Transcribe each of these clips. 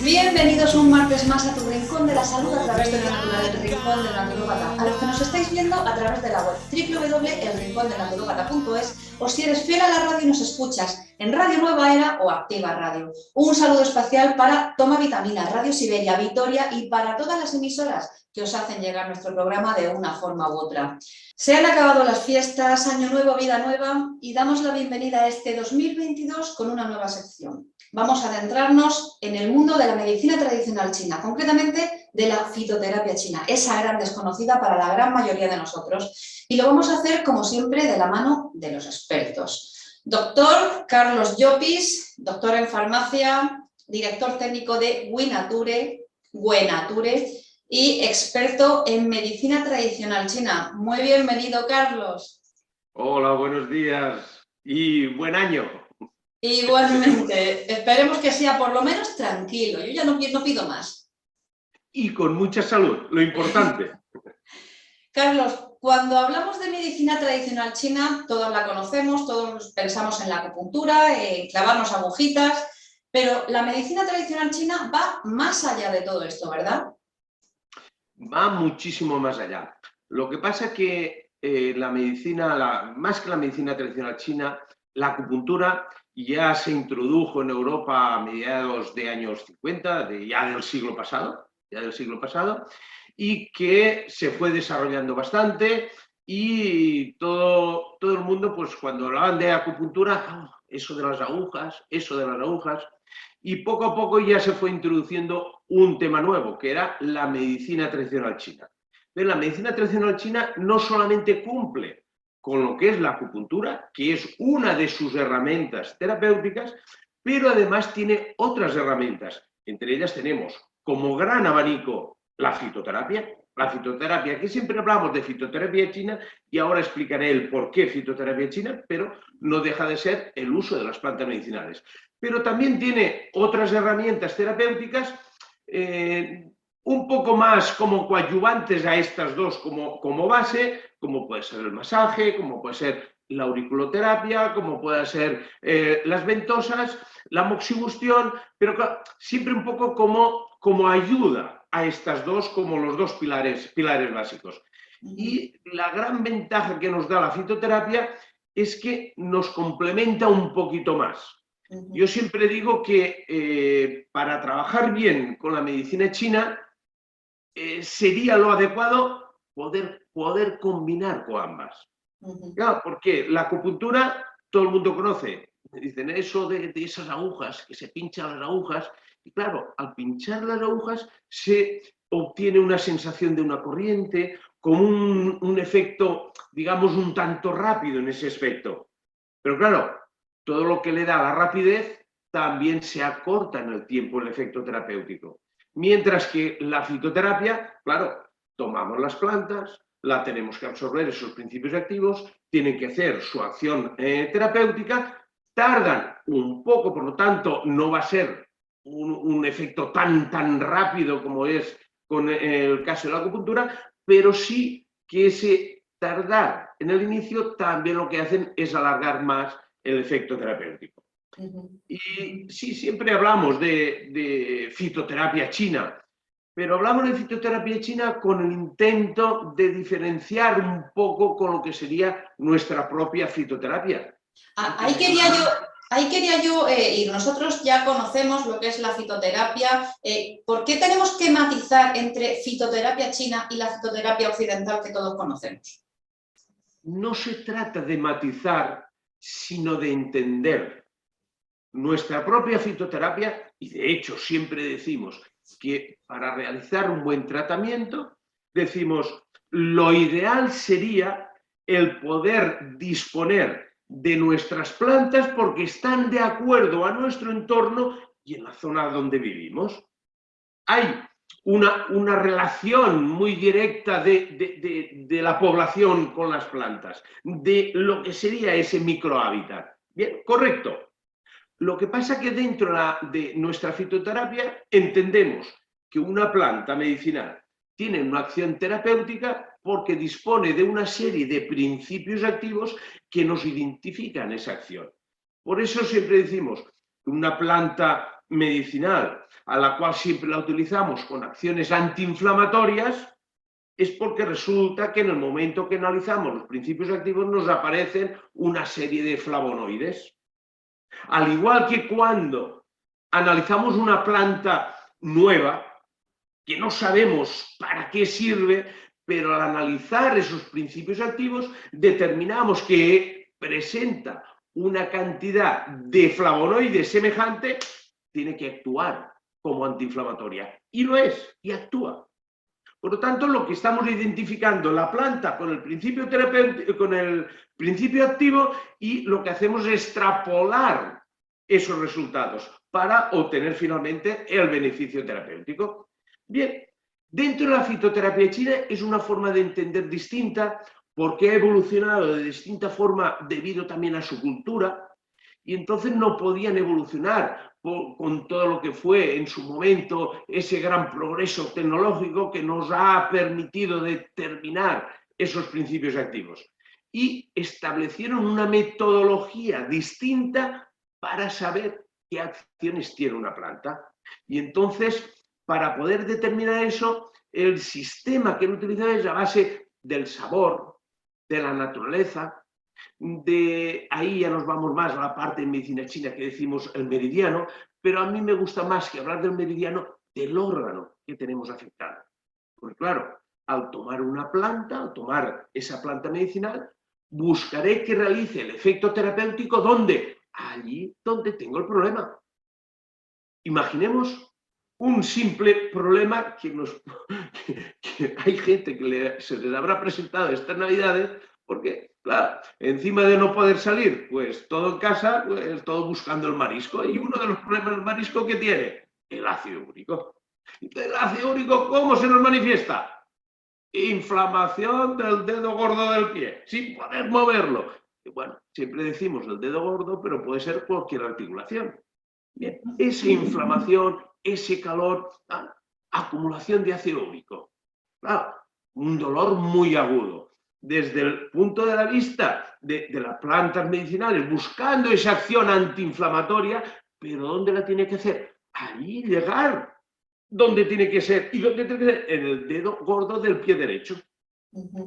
Bienvenidos un martes más a tu Rincón de la Salud a través de la Natura, el Rincón del Naturópata. A los que nos estáis viendo a través de la web www.elrincondelnaturópata.es o si eres fiel a la radio y nos escuchas en Radio Nueva Era o Activa Radio. Un saludo especial para Toma Vitamina, Radio Siberia, Vitoria y para todas las emisoras que os hacen llegar nuestro programa de una forma u otra. Se han acabado las fiestas, año nuevo, vida nueva y damos la bienvenida a este 2022 con una nueva sección. Vamos a adentrarnos en el mundo de la medicina tradicional china, concretamente de la fitoterapia china, esa gran desconocida para la gran mayoría de nosotros. Y lo vamos a hacer, como siempre, de la mano de los expertos. Doctor Carlos Llopis, doctor en farmacia, director técnico de Wenature y experto en medicina tradicional china. Muy bienvenido, Carlos. Hola, buenos días y buen año. Igualmente, esperemos que sea por lo menos tranquilo, yo ya no pido más. Y con mucha salud, lo importante. Carlos, cuando hablamos de medicina tradicional china, todos la conocemos, todos pensamos en la acupuntura, clavarnos agujitas, pero la medicina tradicional china va más allá de todo esto, ¿verdad? Va muchísimo más allá. Lo que pasa es que más que la medicina tradicional china, la acupuntura ya se introdujo en Europa a mediados de años 50, ya del siglo pasado, y que se fue desarrollando bastante y todo el mundo, pues cuando hablaban de acupuntura, eso de las agujas, y poco a poco ya se fue introduciendo un tema nuevo, que era la medicina tradicional china. Pero la medicina tradicional china no solamente cumple con lo que es la acupuntura, que es una de sus herramientas terapéuticas, pero además tiene otras herramientas. Entre ellas tenemos como gran abanico la fitoterapia, que siempre hablamos de fitoterapia china y ahora explicaré el por qué fitoterapia china, pero no deja de ser el uso de las plantas medicinales. Pero también tiene otras herramientas terapéuticas un poco más como coadyuvantes a estas dos como base, como puede ser el masaje, como puede ser la auriculoterapia, como puede ser las ventosas, la moxibustión, pero siempre un poco como ayuda a estas dos, como los dos pilares básicos. Y la gran ventaja que nos da la fitoterapia es que nos complementa un poquito más. Yo siempre digo que para trabajar bien con la medicina china sería lo adecuado poder combinar con ambas. Claro, porque la acupuntura todo el mundo conoce. Dicen eso de esas agujas, que se pinchan las agujas. Y claro, al pinchar las agujas se obtiene una sensación de una corriente, con un efecto, digamos, un tanto rápido en ese aspecto. Pero claro, todo lo que le da la rapidez también se acorta en el tiempo el efecto terapéutico. Mientras que la fitoterapia, claro, tomamos las plantas, la tenemos que absorber esos principios activos, tienen que hacer su acción terapéutica, tardan un poco, por lo tanto, no va a ser un efecto tan rápido como es con el caso de la acupuntura, pero sí que ese tardar en el inicio también lo que hacen es alargar más el efecto terapéutico. Y sí, siempre hablamos de fitoterapia china, pero hablamos de fitoterapia china con el intento de diferenciar un poco con lo que sería nuestra propia fitoterapia. Ahí quería yo y nosotros ya conocemos lo que es la fitoterapia. ¿Por qué tenemos que matizar entre fitoterapia china y la fitoterapia occidental que todos conocemos? No se trata de matizar, sino de entender. Nuestra propia fitoterapia, y de hecho siempre decimos que para realizar un buen tratamiento, decimos lo ideal sería el poder disponer de nuestras plantas porque están de acuerdo a nuestro entorno y en la zona donde vivimos. Hay una relación muy directa de la población con las plantas, de lo que sería ese microhábitat. Bien, correcto. Lo que pasa es que dentro de nuestra fitoterapia entendemos que una planta medicinal tiene una acción terapéutica porque dispone de una serie de principios activos que nos identifican esa acción. Por eso siempre decimos que una planta medicinal, a la cual siempre la utilizamos con acciones antiinflamatorias, es porque resulta que en el momento que analizamos los principios activos nos aparecen una serie de flavonoides. Al igual que cuando analizamos una planta nueva, que no sabemos para qué sirve, pero al analizar esos principios activos determinamos que presenta una cantidad de flavonoides semejante, tiene que actuar como antiinflamatoria. Y lo es, y actúa. Por lo tanto, lo que estamos identificando la planta con el principio terapéutico, con el principio activo, y lo que hacemos es extrapolar esos resultados para obtener finalmente el beneficio terapéutico. Bien, dentro de la fitoterapia china es una forma de entender distinta porque ha evolucionado de distinta forma debido también a su cultura, y entonces no podían evolucionar con todo lo que fue en su momento ese gran progreso tecnológico que nos ha permitido determinar esos principios activos. Y establecieron una metodología distinta para saber qué acciones tiene una planta. Y entonces, para poder determinar eso, el sistema que han utilizado es a base del sabor, de la naturaleza. De ahí ya nos vamos más a la parte de medicina china que decimos el meridiano, pero a mí me gusta más que hablar del meridiano del órgano que tenemos afectado. Porque claro, al tomar una planta, al tomar esa planta medicinal, buscaré que realice el efecto terapéutico ¿dónde? Allí donde tengo el problema. Imaginemos un simple problema que hay gente que se les habrá presentado estas navidades porque, claro, encima de no poder salir, pues todo en casa, pues todo buscando el marisco. Y uno de los problemas del marisco que tiene, el ácido úrico. ¿El ácido úrico cómo se nos manifiesta? Inflamación del dedo gordo del pie, sin poder moverlo. Y bueno, siempre decimos el dedo gordo, pero puede ser cualquier articulación. Bien, esa inflamación, ese calor, acumulación de ácido úrico. Claro, un dolor muy agudo. Desde el punto de la vista de las plantas medicinales, buscando esa acción antiinflamatoria, pero ¿dónde la tiene que hacer? Allí llegar donde tiene que ser. ¿Y dónde tiene que ser? En el dedo gordo del pie derecho.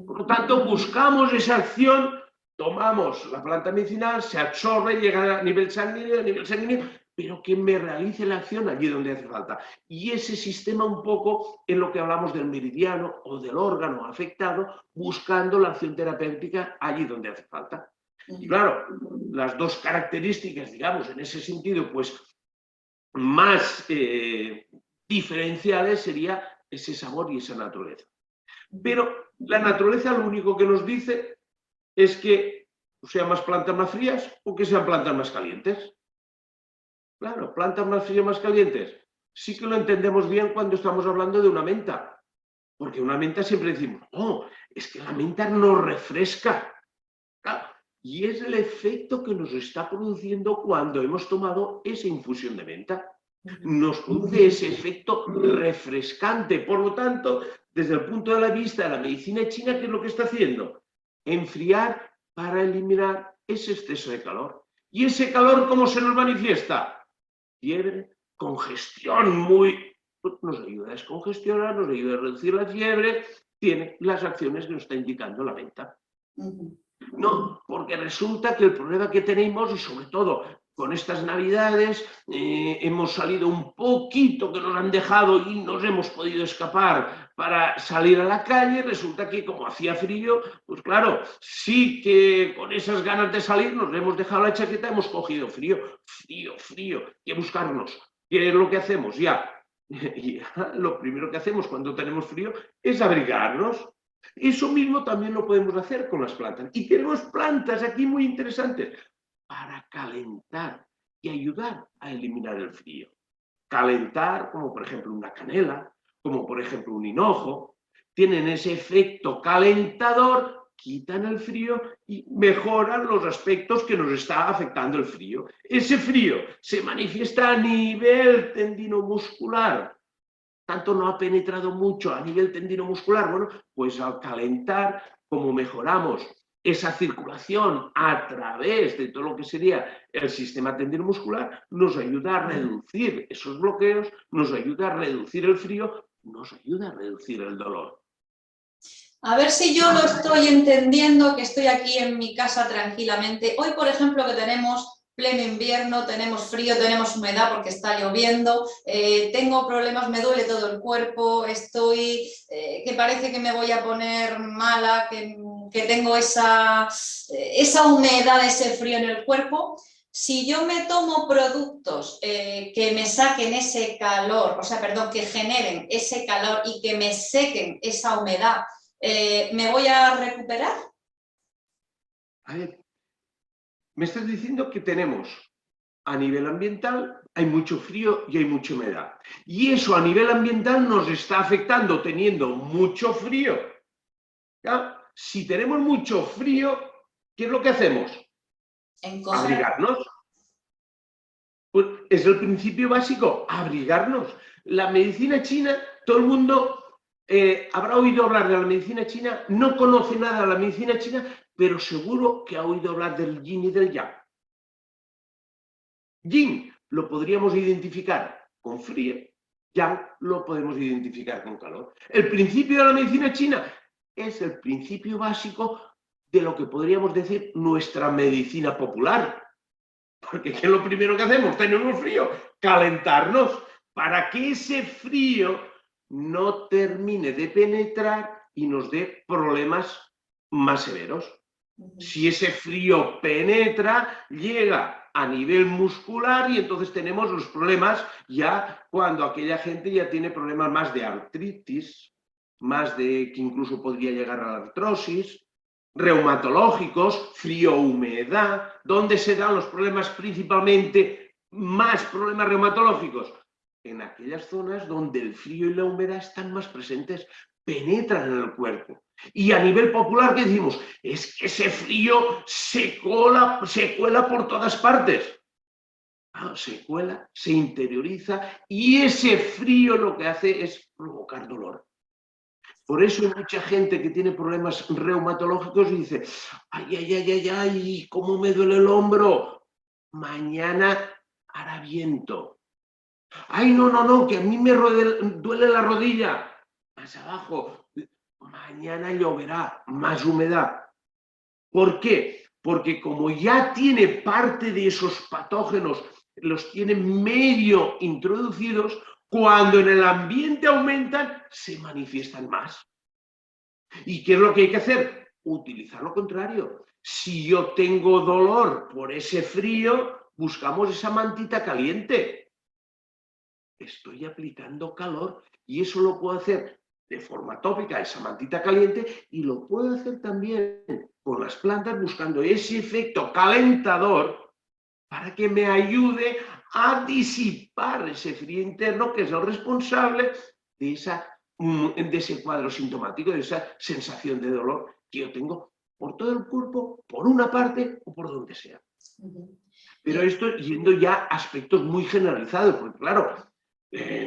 Por lo tanto, buscamos esa acción, tomamos la planta medicinal, se absorbe, llega a nivel sanguíneo, pero que me realice la acción allí donde hace falta. Y ese sistema un poco en lo que hablamos del meridiano o del órgano afectado, buscando la acción terapéutica allí donde hace falta. Y claro, las dos características, digamos, en ese sentido, pues más diferenciales sería ese sabor y esa naturaleza. Pero la naturaleza lo único que nos dice es que sean más plantas más frías o que sean plantas más calientes. Claro, plantas más frías, más calientes. Sí que lo entendemos bien cuando estamos hablando de una menta. Porque una menta siempre decimos, oh, es que la menta nos refresca. Claro, y es el efecto que nos está produciendo cuando hemos tomado esa infusión de menta. Nos produce ese efecto refrescante. Por lo tanto, desde el punto de la vista de la medicina china, ¿qué es lo que está haciendo? Enfriar para eliminar ese exceso de calor. ¿Y ese calor cómo se nos manifiesta? Fiebre, congestión nos ayuda a descongestionar, nos ayuda a reducir la fiebre, tiene las acciones que nos está indicando la menta. No, porque resulta que el problema que tenemos, y sobre todo con estas navidades, hemos salido un poquito que nos han dejado y nos hemos podido escapar para salir a la calle. Resulta que como hacía frío, pues claro, sí que con esas ganas de salir nos hemos dejado la chaqueta, hemos cogido frío, que buscarnos. ¿Qué es lo que hacemos? Ya, lo primero que hacemos cuando tenemos frío es abrigarnos. Eso mismo también lo podemos hacer con las plantas. Y tenemos plantas aquí muy interesantes para calentar y ayudar a eliminar el frío. Calentar, como por ejemplo una canela, como por ejemplo un hinojo, tienen ese efecto calentador, quitan el frío y mejoran los aspectos que nos está afectando el frío. Ese frío se manifiesta a nivel tendinomuscular. Tanto no ha penetrado mucho a nivel tendinomuscular, bueno, pues al calentar, como mejoramos esa circulación a través de todo lo que sería el sistema tendinomuscular nos ayuda a reducir esos bloqueos, nos ayuda a reducir el frío, nos ayuda a reducir el dolor. A ver si yo lo estoy entendiendo, que estoy aquí en mi casa tranquilamente. Hoy, por ejemplo, que tenemos pleno invierno, tenemos frío, tenemos humedad porque está lloviendo, tengo problemas, me duele todo el cuerpo, estoy que parece que me voy a poner mala, que tengo esa humedad, ese frío en el cuerpo. Si yo me tomo productos que me saquen ese calor, o sea, perdón, que generen ese calor y que me sequen esa humedad, ¿me voy a recuperar? A ver, me estás diciendo que tenemos a nivel ambiental, hay mucho frío y hay mucha humedad. Y eso a nivel ambiental nos está afectando teniendo mucho frío. ¿Ya? Si tenemos mucho frío, ¿qué es lo que hacemos? Abrigarnos. Pues es el principio básico, abrigarnos. La medicina china, todo el mundo habrá oído hablar de la medicina china, no conoce nada de la medicina china, pero seguro que ha oído hablar del yin y del yang. Yin lo podríamos identificar con frío, yang lo podemos identificar con calor. El principio de la medicina china es el principio básico de lo que podríamos decir nuestra medicina popular. Porque ¿qué es lo primero que hacemos? Tenemos frío, calentarnos para que ese frío no termine de penetrar y nos dé problemas más severos. Si ese frío penetra, llega a nivel muscular y entonces tenemos los problemas ya cuando aquella gente ya tiene problemas más de artritis, más de que incluso podría llegar a la artrosis, reumatológicos, frío-humedad, ¿dónde se dan los problemas principalmente, más problemas reumatológicos? En aquellas zonas donde el frío y la humedad están más presentes, penetran en el cuerpo. Y a nivel popular, ¿qué decimos? Es que ese frío se cuela por todas partes. Se cuela, se interioriza y ese frío lo que hace es provocar dolor. Por eso hay mucha gente que tiene problemas reumatológicos y dice, ay, ay, ay, ay, ay, ¿cómo me duele el hombro? Mañana hará viento. Ay, no, no, no, que a mí me duele la rodilla. Más abajo, mañana lloverá, más humedad. ¿Por qué? Porque como ya tiene parte de esos patógenos, los tiene medio introducidos, cuando en el ambiente aumentan, se manifiestan más. ¿Y qué es lo que hay que hacer? Utilizar lo contrario. Si yo tengo dolor por ese frío, buscamos esa mantita caliente. Estoy aplicando calor y eso lo puedo hacer de forma tópica, esa mantita caliente, y lo puedo hacer también con las plantas buscando ese efecto calentador para que me ayude a disipar ese frío interno que es el responsable de ese cuadro sintomático, de esa sensación de dolor que yo tengo por todo el cuerpo, por una parte o por donde sea. Pero esto yendo ya a aspectos muy generalizados, porque claro,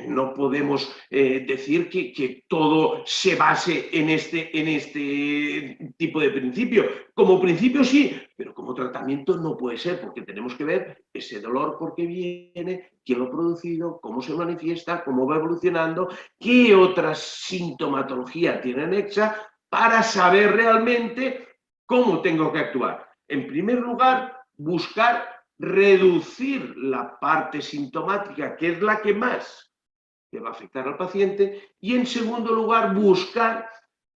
no podemos decir que todo se base en este tipo de principio. Como principio sí, pero como tratamiento no puede ser, porque tenemos que ver ese dolor por qué viene, quién lo ha producido, cómo se manifiesta, cómo va evolucionando, qué otra sintomatología tiene anexa, para saber realmente cómo tengo que actuar. En primer lugar, buscar reducir la parte sintomática, que es la que más le va a afectar al paciente, y en segundo lugar, buscar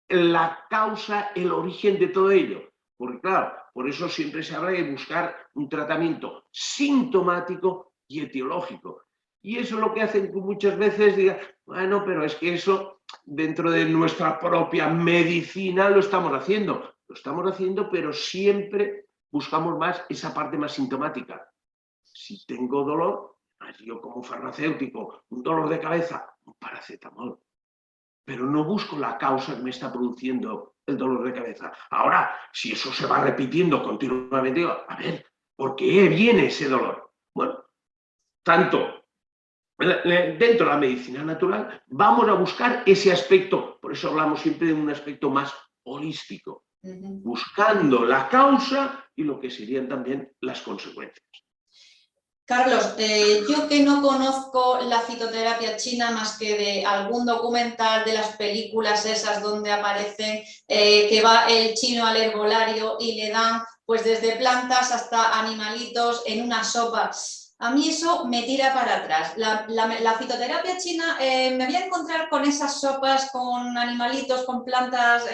la causa, el origen de todo ello. Porque claro, por eso siempre se habla de buscar un tratamiento sintomático y etiológico. Y eso es lo que hacen que muchas veces digan, bueno, pero es que eso dentro de nuestra propia medicina lo estamos haciendo. Lo estamos haciendo, pero siempre buscamos más esa parte más sintomática. Si tengo dolor, yo como farmacéutico, un dolor de cabeza, un paracetamol. Pero no busco la causa que me está produciendo el dolor de cabeza. Ahora, si eso se va repitiendo continuamente, digo, a ver, ¿por qué viene ese dolor? Bueno, tanto dentro de la medicina natural vamos a buscar ese aspecto, por eso hablamos siempre de un aspecto más holístico. buscando la causa y lo que serían también las consecuencias. Carlos, yo que no conozco la fitoterapia china más que de algún documental de las películas esas donde aparecen que va el chino al herbolario y le dan pues desde plantas hasta animalitos en una sopa. A mí eso me tira para atrás. La fitoterapia china me voy a encontrar con esas sopas, con animalitos, con plantas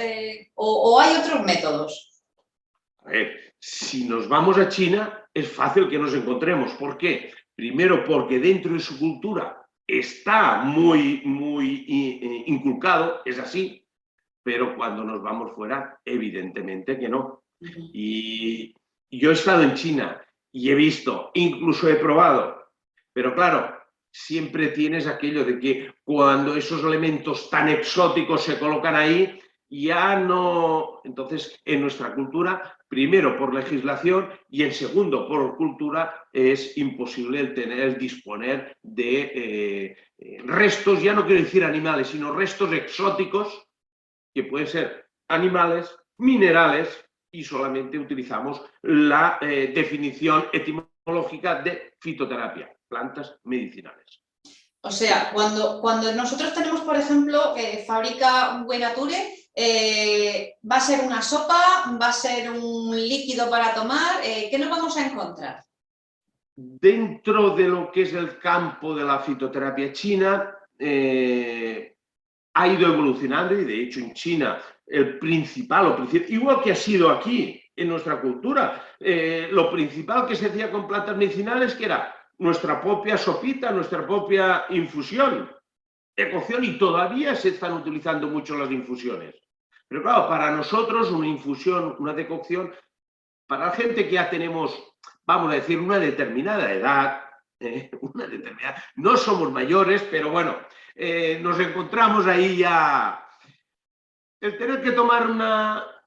o hay otros métodos. A ver, si nos vamos a China, es fácil que nos encontremos. ¿Por qué? Primero, porque dentro de su cultura está muy inculcado, es así, pero cuando nos vamos fuera, evidentemente que no. Y yo he estado en China y he visto, incluso he probado, pero claro, siempre tienes aquello de que cuando esos elementos tan exóticos se colocan ahí, ya no. Entonces, en nuestra cultura, primero por legislación y en segundo por cultura, es imposible el disponer de restos, ya no quiero decir animales, sino restos exóticos, que pueden ser animales, minerales, y solamente utilizamos la definición etimológica de fitoterapia, plantas medicinales. O sea, cuando nosotros tenemos, por ejemplo, fábrica Wenature, va a ser una sopa, va a ser un líquido para tomar, ¿qué nos vamos a encontrar? Dentro de lo que es el campo de la fitoterapia china, ha ido evolucionando y de hecho en China el principal, igual que ha sido aquí en nuestra cultura, lo principal que se hacía con plantas medicinales, que era nuestra propia sopita, nuestra propia infusión, decocción, y todavía se están utilizando mucho las infusiones. Pero claro, para nosotros una infusión, una decocción, para la gente que ya tenemos, vamos a decir, una determinada edad, no somos mayores, pero bueno, nos encontramos ahí ya. El tener que tomar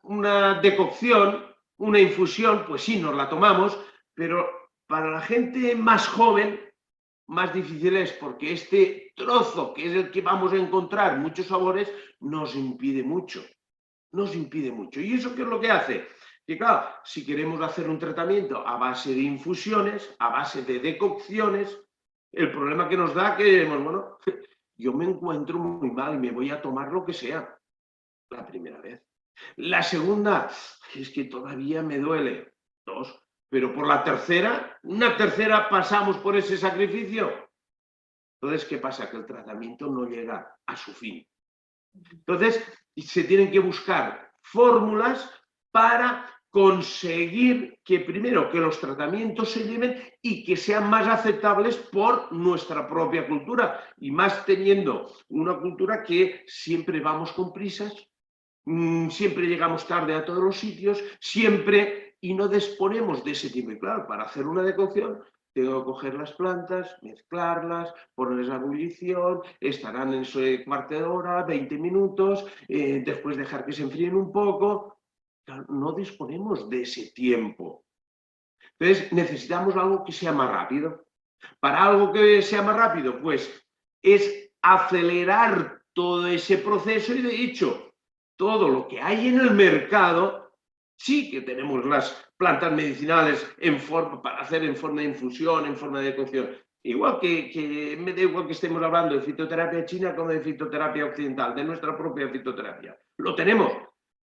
una decocción, una infusión, pues sí, nos la tomamos, pero para la gente más joven, más difícil es, porque este trozo, que es el que vamos a encontrar muchos sabores, nos impide mucho. ¿Y eso qué es lo que hace? Que claro, si queremos hacer un tratamiento a base de infusiones, a base de decocciones, el problema que nos da que decimos, bueno, yo me encuentro muy mal y me voy a tomar lo que sea la primera vez. La segunda, es que todavía me duele. Dos, pero por la tercera, una tercera pasamos por ese sacrificio. Entonces, ¿qué pasa? Que el tratamiento no llega a su fin. Entonces, se tienen que buscar fórmulas para conseguir que primero que los tratamientos se lleven y que sean más aceptables por nuestra propia cultura, y más teniendo una cultura que siempre vamos con prisas, siempre llegamos tarde a todos los sitios, siempre, y no disponemos de ese tiempo. Y claro, para hacer una decocción tengo que coger las plantas, mezclarlas, ponerles a ebullición, estarán en su cuarto de hora, 20 minutos, después dejar que se enfríen un poco. Claro, no disponemos de ese tiempo. Entonces necesitamos algo que sea más rápido. Para algo que sea más rápido, pues es acelerar todo ese proceso, y de hecho todo lo que hay en el mercado, sí que tenemos las plantas medicinales para hacer en forma de infusión, en forma de decocción. Igual que me da igual que estemos hablando de fitoterapia china como de fitoterapia occidental, de nuestra propia fitoterapia. Lo tenemos,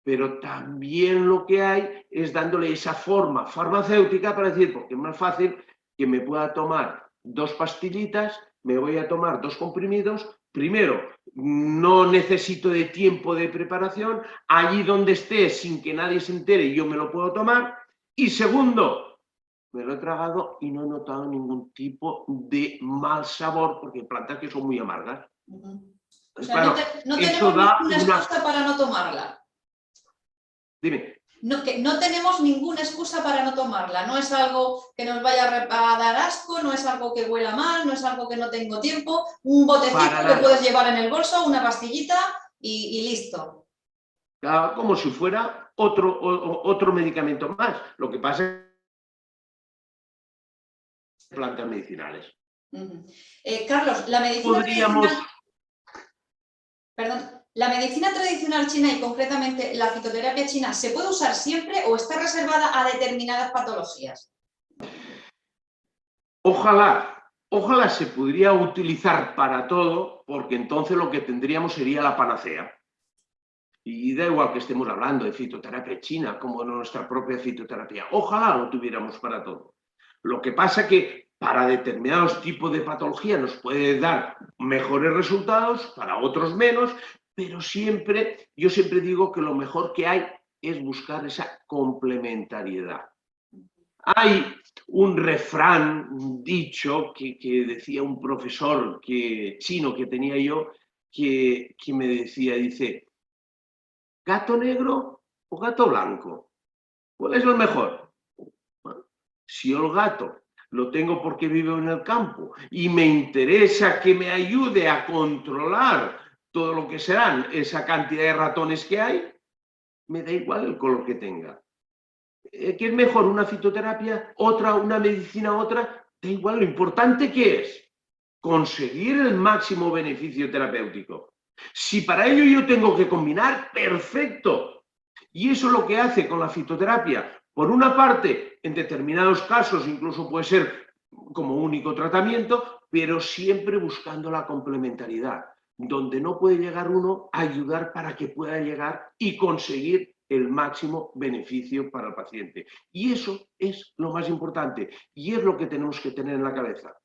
pero también lo que hay es dándole esa forma farmacéutica para decir, porque es más fácil que me pueda tomar 2 pastillitas, me voy a tomar 2 comprimidos. Primero, no necesito de tiempo de preparación, allí donde esté, sin que nadie se entere, yo me lo puedo tomar. Y segundo, me lo he tragado y no he notado ningún tipo de mal sabor, porque hay plantas que son muy amargas. O sea, claro, no tenemos ninguna excusa para no tomarla. Dime. No tenemos ninguna excusa para no tomarla. No es algo que nos vaya a dar asco, no es algo que huela mal, no es algo que no tengo tiempo. Un botecito que puedes llevar en el bolso, una pastillita y listo. Claro, como si fuera otro medicamento más. Lo que pasa es plantas medicinales. Carlos, la medicina medicinal... Perdón. ¿La medicina tradicional china y concretamente la fitoterapia china se puede usar siempre o está reservada a determinadas patologías? Ojalá se pudiera utilizar para todo, porque entonces lo que tendríamos sería la panacea. Y da igual que estemos hablando de fitoterapia china como de nuestra propia fitoterapia. Ojalá lo tuviéramos para todo. Lo que pasa que para determinados tipos de patología nos puede dar mejores resultados, para otros menos, pero yo siempre digo que lo mejor que hay es buscar esa complementariedad. Hay un refrán, un dicho que decía un profesor chino que tenía yo, que me decía, dice, ¿gato negro o gato blanco? ¿Cuál es el mejor? Bueno, si el gato lo tengo porque vivo en el campo y me interesa que me ayude a controlar todo lo que serán esa cantidad de ratones que hay, me da igual el color que tenga. ¿Qué es mejor? ¿Una fitoterapia? ¿Otra? ¿Una medicina? ¿Otra? Da igual, lo importante que es conseguir el máximo beneficio terapéutico. Si para ello yo tengo que combinar, perfecto. Y eso es lo que hace con la fitoterapia. Por una parte, en determinados casos incluso puede ser como único tratamiento, pero siempre buscando la complementariedad. Donde no puede llegar uno, ayudar para que pueda llegar y conseguir el máximo beneficio para el paciente. Y eso es lo más importante y es lo que tenemos que tener en la cabeza.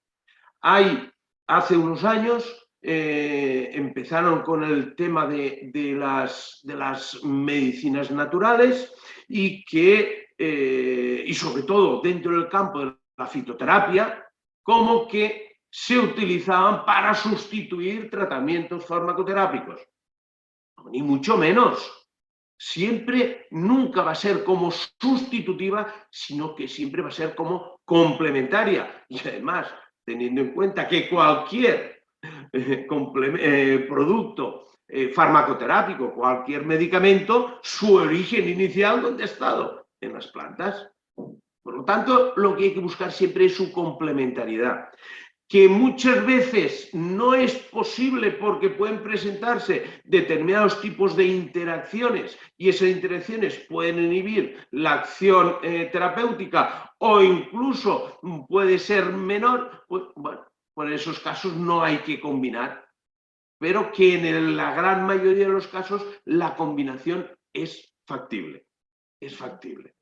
Hace unos años empezaron con el tema de las medicinas naturales y sobre todo dentro del campo de la fitoterapia, como que se utilizaban para sustituir tratamientos farmacoterápicos. Ni mucho menos. Siempre, nunca va a ser como sustitutiva, sino que siempre va a ser como complementaria. Y además, teniendo en cuenta que cualquier producto farmacoterápico, cualquier medicamento, su origen inicial, ¿dónde ha estado? En las plantas. Por lo tanto, lo que hay que buscar siempre es su complementariedad, que muchas veces no es posible porque pueden presentarse determinados tipos de interacciones y esas interacciones pueden inhibir la acción terapéutica o incluso puede ser menor, pues, bueno, por esos casos no hay que combinar, pero que en la gran mayoría de los casos la combinación es factible. Es factible.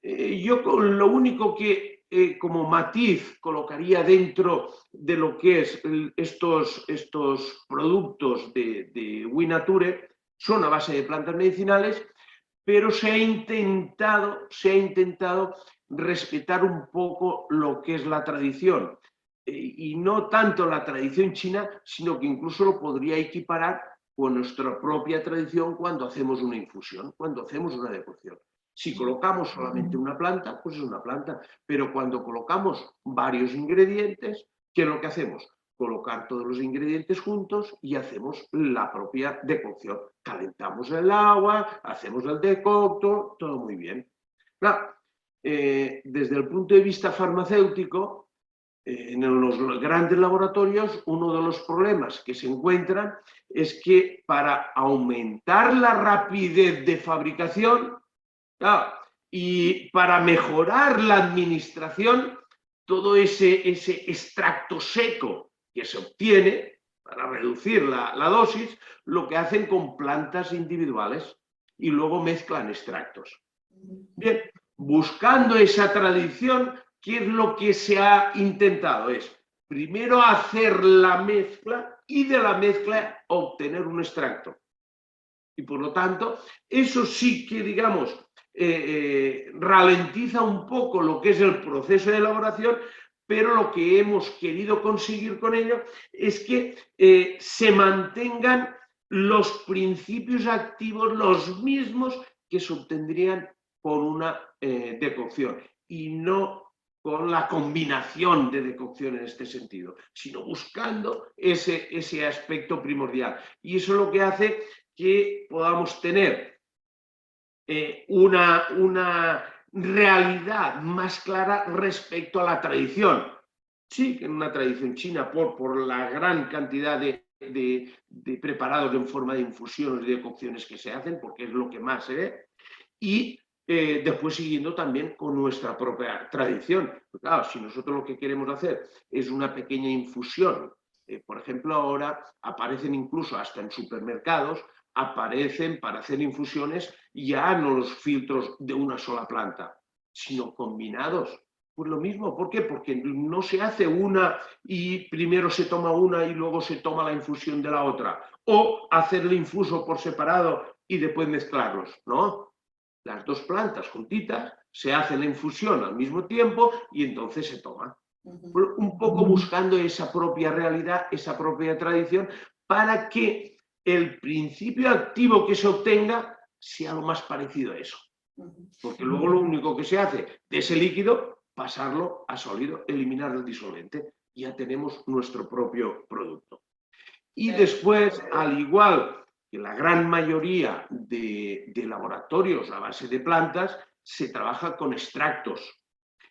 Yo lo único que como matiz colocaría dentro de lo que es estos productos de Winature son a base de plantas medicinales, pero se ha intentado respetar un poco lo que es la tradición. Y no tanto la tradición china, sino que incluso lo podría equiparar con nuestra propia tradición cuando hacemos una infusión, cuando hacemos una decocción. Si colocamos solamente una planta, pues es una planta, pero cuando colocamos varios ingredientes, ¿qué es lo que hacemos? Colocar todos los ingredientes juntos y hacemos la propia decocción. Calentamos el agua, hacemos el decocto, todo muy bien. Claro, desde el punto de vista farmacéutico, en los grandes laboratorios, uno de los problemas que se encuentran es que para aumentar la rapidez de fabricación, y para mejorar la administración, todo ese extracto seco que se obtiene para reducir la dosis, lo que hacen con plantas individuales y luego mezclan extractos. Bien, buscando esa tradición, ¿qué es lo que se ha intentado? Es primero hacer la mezcla y de la mezcla obtener un extracto. Y por lo tanto, eso sí que, digamos, ralentiza un poco lo que es el proceso de elaboración, pero lo que hemos querido conseguir con ello es que se mantengan los principios activos los mismos que se obtendrían con una decocción y no con la combinación de decocción en este sentido, sino buscando ese aspecto primordial. Y eso es lo que hace que podamos tener una realidad más clara respecto a la tradición. Sí, que en una tradición china, por la gran cantidad de de preparados en forma de infusiones y de cocciones que se hacen, porque es lo que más se ve, y después siguiendo también con nuestra propia tradición. Pues claro, si nosotros lo que queremos hacer es una pequeña infusión, por ejemplo, ahora aparecen incluso hasta en supermercados, aparecen para hacer infusiones ya no los filtros de una sola planta, sino combinados. Pues lo mismo, ¿por qué? Porque no se hace una y primero se toma una y luego se toma la infusión de la otra, o hacer el infuso por separado y después mezclarlos, ¿no? Las dos plantas juntitas, se hace la infusión al mismo tiempo y entonces se toma. Un poco buscando esa propia realidad, esa propia tradición, para que el principio activo que se obtenga sea lo más parecido a eso. Porque luego lo único que se hace de ese líquido, pasarlo a sólido, eliminar el disolvente. Ya tenemos nuestro propio producto. Y después, al igual que la gran mayoría de laboratorios a base de plantas, se trabaja con extractos.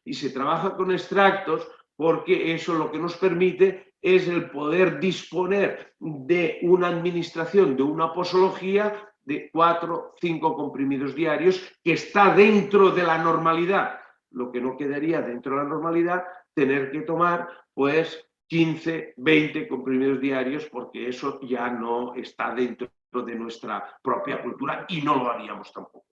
Y se trabaja con extractos porque eso lo que nos permite es el poder disponer de una administración, de una posología de 4 o 5 comprimidos diarios, que está dentro de la normalidad. Lo que no quedaría dentro de la normalidad, tener que tomar pues 15, 20 comprimidos diarios, porque eso ya no está dentro de nuestra propia cultura y no lo haríamos tampoco.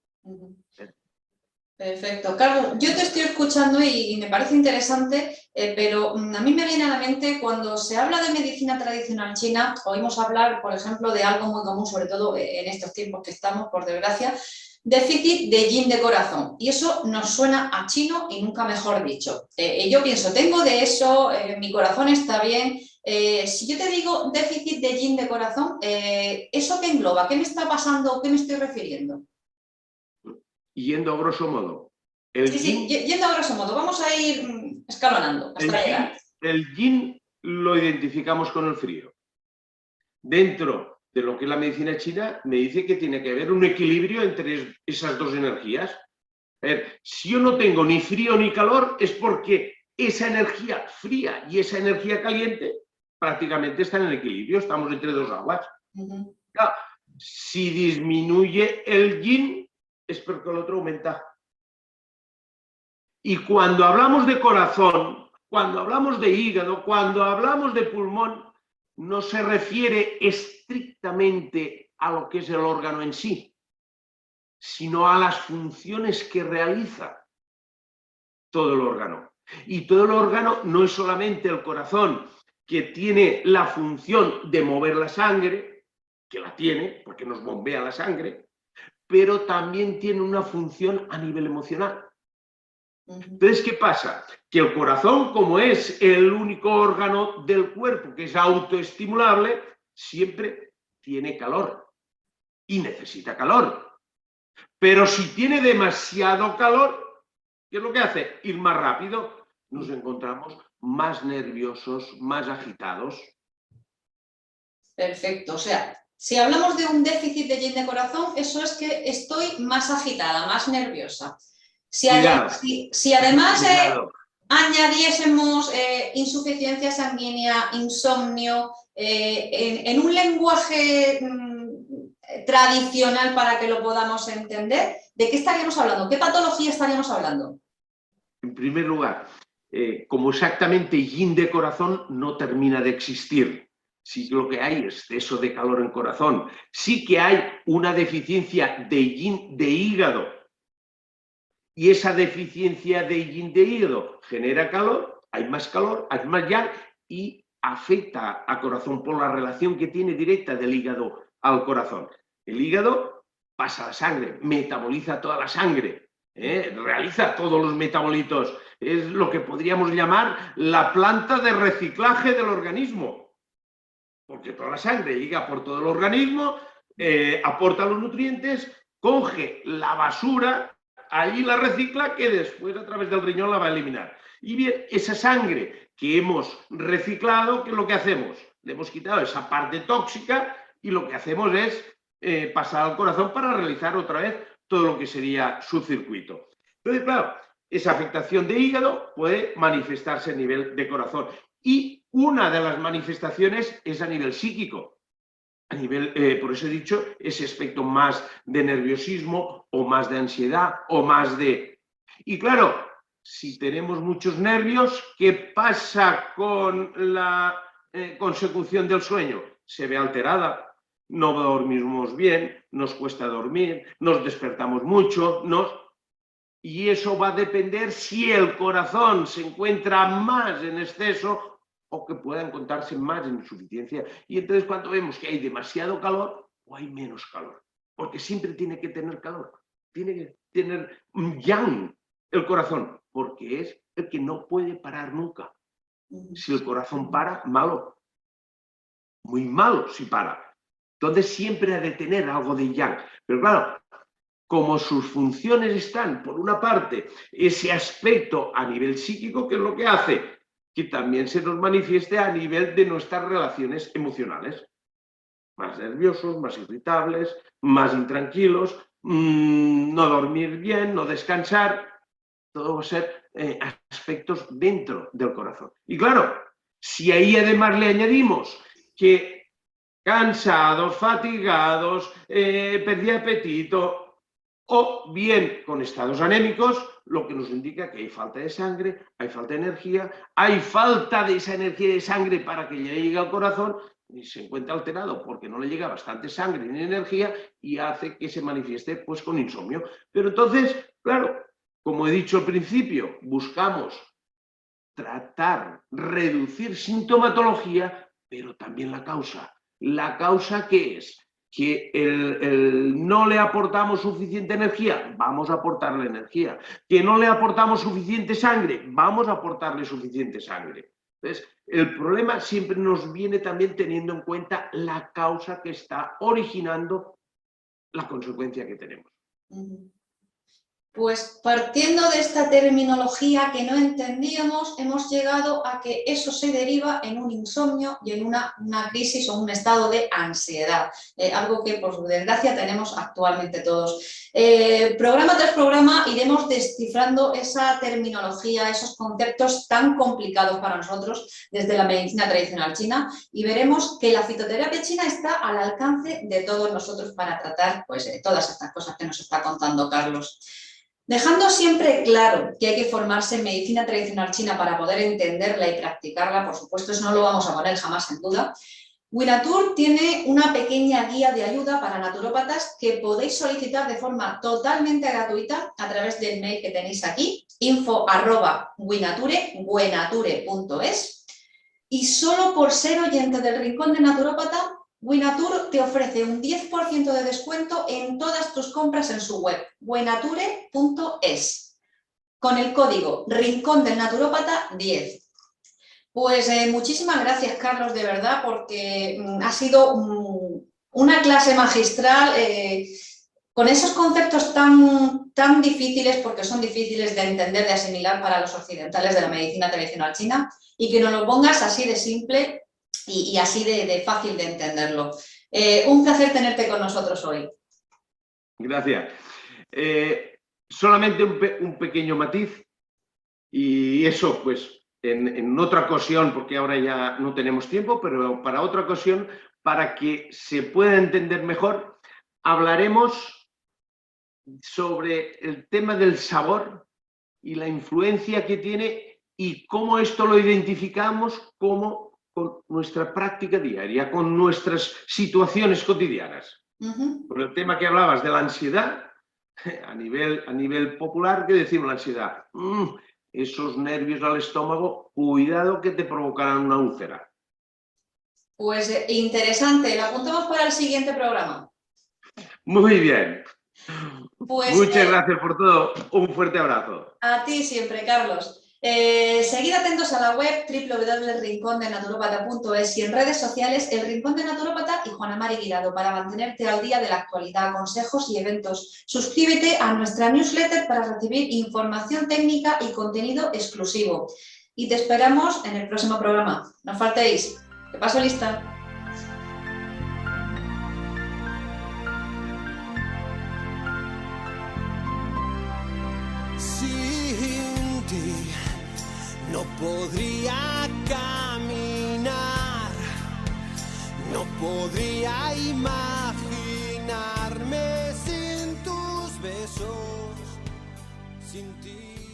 Perfecto. Carlos, yo te estoy escuchando y me parece interesante, pero a mí me viene a la mente cuando se habla de medicina tradicional china, oímos hablar, por ejemplo, de algo muy común, sobre todo en estos tiempos que estamos, por desgracia, déficit de yin de corazón. Y eso nos suena a chino y nunca mejor dicho. Yo pienso, tengo de eso, mi corazón está bien. Si yo te digo déficit de yin de corazón, ¿eso qué engloba? ¿Qué me está pasando? ¿Qué me estoy refiriendo? Yendo a grosso modo. Sí, yendo a grosso modo. Vamos a ir escalonando hasta llegar. El yin lo identificamos con el frío. Dentro de lo que es la medicina china, me dice que tiene que haber un equilibrio entre esas dos energías. A ver, si yo no tengo ni frío ni calor, es porque esa energía fría y esa energía caliente prácticamente están en equilibrio, estamos entre dos aguas. Claro, si disminuye el yin, es porque el otro aumenta. Y cuando hablamos de corazón, cuando hablamos de hígado, cuando hablamos de pulmón, no se refiere estrictamente a lo que es el órgano en sí, sino a las funciones que realiza todo el órgano. Y todo el órgano no es solamente el corazón, que tiene la función de mover la sangre, que la tiene, porque nos bombea la sangre, pero también tiene una función a nivel emocional. Entonces, ¿qué pasa? Que el corazón, como es el único órgano del cuerpo que es autoestimulable, siempre tiene calor y necesita calor. Pero si tiene demasiado calor, ¿qué es lo que hace? Ir más rápido. Nos encontramos más nerviosos, más agitados. Perfecto. O sea, si hablamos de un déficit de yin de corazón, eso es que estoy más agitada, más nerviosa. Si además añadiésemos insuficiencia sanguínea, insomnio, en un lenguaje tradicional para que lo podamos entender, ¿de qué estaríamos hablando? ¿Qué patología estaríamos hablando? En primer lugar, como exactamente yin de corazón no termina de existir. Sí que lo que hay es exceso de calor en corazón. Sí que hay una deficiencia de yin de hígado. Y esa deficiencia de yin de hígado genera calor, hay más yang y afecta al corazón por la relación que tiene directa del hígado al corazón. El hígado pasa la sangre, metaboliza toda la sangre, realiza todos los metabolitos. Es lo que podríamos llamar la planta de reciclaje del organismo. Porque toda la sangre llega por todo el organismo, aporta los nutrientes, coge la basura, allí la recicla, que después a través del riñón la va a eliminar. Y bien, esa sangre que hemos reciclado, ¿qué es lo que hacemos? Le hemos quitado esa parte tóxica y lo que hacemos es pasar al corazón para realizar otra vez todo lo que sería su circuito. Entonces, claro, esa afectación de hígado puede manifestarse a nivel de corazón. Y una de las manifestaciones es a nivel psíquico. A nivel, por eso he dicho, ese aspecto más de nerviosismo o más de ansiedad o más de... Y claro, si tenemos muchos nervios, ¿qué pasa con la consecución del sueño? Se ve alterada, no dormimos bien, nos cuesta dormir, nos despertamos mucho, y eso va a depender si el corazón se encuentra más en exceso o que pueda encontrarse más en insuficiencia. Y entonces cuando vemos que hay demasiado calor o hay menos calor, porque siempre tiene que tener calor, tiene que tener yang el corazón, porque es el que no puede parar nunca. Si el corazón para, malo, muy malo si para. Entonces siempre ha de tener algo de yang. Pero claro, como sus funciones están, por una parte, ese aspecto a nivel psíquico, que es lo que hace que también se nos manifieste a nivel de nuestras relaciones emocionales. Más nerviosos, más irritables, más intranquilos, no dormir bien, no descansar, todo va a ser aspectos dentro del corazón. Y claro, si ahí además le añadimos que cansados, fatigados, pérdida de apetito, o bien con estados anémicos, lo que nos indica que hay falta de sangre, hay falta de energía, hay falta de esa energía de sangre para que llegue al corazón y se encuentra alterado porque no le llega bastante sangre ni energía y hace que se manifieste pues con insomnio. Pero entonces, claro, como he dicho al principio, buscamos tratar, reducir sintomatología, pero también la causa. ¿La causa qué es? Que no le aportamos suficiente energía, vamos a aportarle energía. Que no le aportamos suficiente sangre, vamos a aportarle suficiente sangre. Entonces, el problema siempre nos viene también teniendo en cuenta la causa que está originando la consecuencia que tenemos. Pues partiendo de esta terminología que no entendíamos, hemos llegado a que eso se deriva en un insomnio y en una crisis o un estado de ansiedad, algo que por desgracia tenemos actualmente todos. Programa tras programa iremos descifrando esa terminología, esos conceptos tan complicados para nosotros desde la medicina tradicional china y veremos que la fitoterapia china está al alcance de todos nosotros para tratar pues, todas estas cosas que nos está contando Carlos. Dejando siempre claro que hay que formarse en medicina tradicional china para poder entenderla y practicarla, por supuesto, eso no lo vamos a poner jamás en duda. Winatur tiene una pequeña guía de ayuda para naturópatas que podéis solicitar de forma totalmente gratuita a través del mail que tenéis aquí, info@winature.es. Y solo por ser oyente del Rincón de Naturópata, Winatur te ofrece un 10% de descuento en todas tus compras en su web, winature.es, con el código Rincón del Naturópata 10. Pues muchísimas gracias, Carlos, de verdad, porque ha sido una clase magistral con esos conceptos tan difíciles, porque son difíciles de entender, de asimilar para los occidentales de la medicina tradicional china, y que nos lo pongas así de simple y así de fácil de entenderlo. Un placer tenerte con nosotros hoy. Gracias. Solamente un pequeño matiz, y eso pues en otra ocasión, porque ahora ya no tenemos tiempo, pero para otra ocasión, para que se pueda entender mejor, hablaremos sobre el tema del sabor y la influencia que tiene y cómo esto lo identificamos como con nuestra práctica diaria, con nuestras situaciones cotidianas. Por el tema que hablabas de la ansiedad, a nivel popular, ¿qué decimos la ansiedad? Esos nervios al estómago, cuidado que te provocarán una úlcera. Pues interesante, lo apuntamos para el siguiente programa. Muy bien. Pues, muchas gracias por todo, un fuerte abrazo. A ti siempre, Carlos. Seguid atentos a la web www.rincondenaturopata.es y en redes sociales El Rincón de Naturópata y Juana Mari Guirado para mantenerte al día de la actualidad, consejos y eventos. Suscríbete a nuestra newsletter para recibir información técnica y contenido exclusivo. Y te esperamos en el próximo programa. No faltéis. Te paso lista. No podría cambiar. podría imaginarme sin tus besos, sin ti.